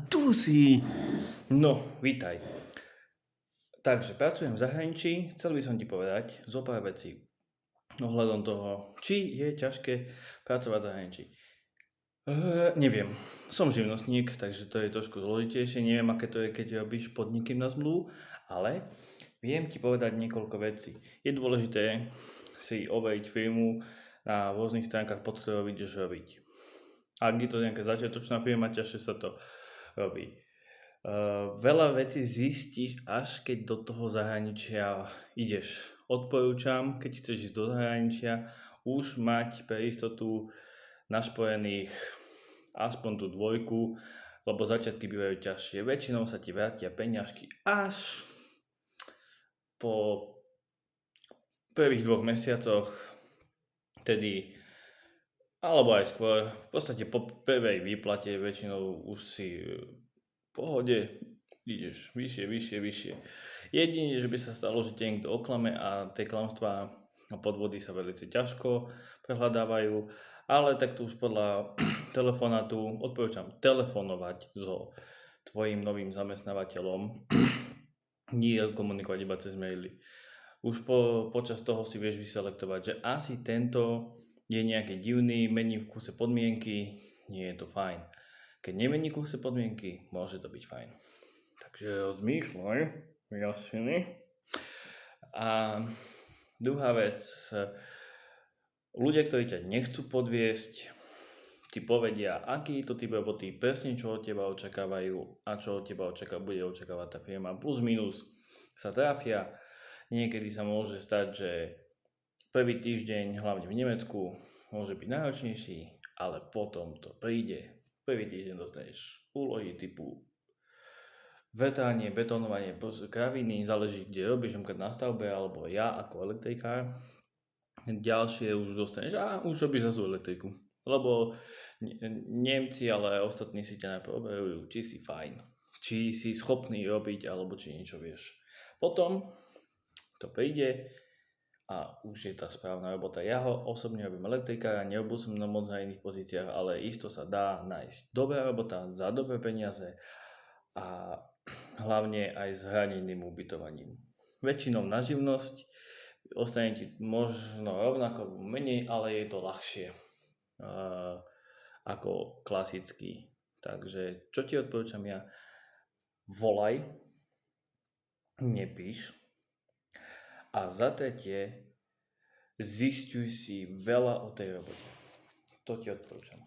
tu si! No, vítaj. Takže pracujem v zahraničí, chcel by som ti povedať zo pár vecí ohľadom toho, či je ťažké pracovať v zahraničí. Neviem, som živnostník, takže to je trošku zložitejšie, neviem aké to je, keď robíš podniky na zmluvu, ale viem ti povedať niekoľko vecí. Je dôležité si overiť firmu na rôznych stránkach, pod ktorou ideš robiť. Ak je to nejaká začiatočná firma, ťažšie sa to robí. Veľa vecí zistíš, až keď do toho zahraničia ideš. Odporúčam, keď chceš ísť do zahraničia, už mať pre istotu našpojených aspoň tú dvojku, lebo začiatky bývajú ťažšie. Väčšinou sa ti vrátia peňažky až po prvých 2 mesiacoch, tedy alebo aj skôr, v podstate po prvej výplate väčšinou už si v pohode, ideš vyššie. Jedine, že by sa stalo, že ťa niekto oklame a tie klamstvá a podvody sa veľmi ťažko prehľadávajú, ale tak tu už podľa telefonátu odporúčam telefonovať so tvojim novým zamestnávateľom, nie komunikovať iba cez maily. Už počas toho si vieš vyselektovať, že asi tento je nejaký divný, mení v kuse podmienky, nie je to fajn. Keď nemení v kuse podmienky, môže to byť fajn. Takže rozmýšľaj, jasný. A druhá vec, ľudia, ktorí ťa nechcú podviesť, ti povedia, aký je to typ roboty, presne čo od teba očakávajú a čo od teba bude očakávať tá firma. Plus minus sa trafia. Niekedy sa môže stať, že prvý týždeň, hlavne v Nemecku, môže byť náročnejší, ale potom to príde. Prvý týždeň dostaneš úlohy typu vetranie, betonovanie, kraviny, záleží kde robíš, napríklad na stavbe, alebo ja ako elektrikár. Ďalšie už dostaneš, už robíš zase elektriku. Lebo Nemci, ale aj ostatní si ťa najprv overujú, či si fajn, či si schopný robiť, alebo či niečo vieš. Potom to príde a už je tá správna robota. Ja osobne robím elektrikára, nerobil som moc na iných pozíciách, ale isto sa dá nájsť dobrá robota za dobré peniaze a hlavne aj s hraneným ubytovaním. Väčšinou na živnosť ostane ti možno rovnako menej, ale je to ľahšie ako klasický. Takže čo ti odporúčam ja? Volaj, nepíš. A za tretie, zisťuj si veľa o tej robote. To ti odporúčam.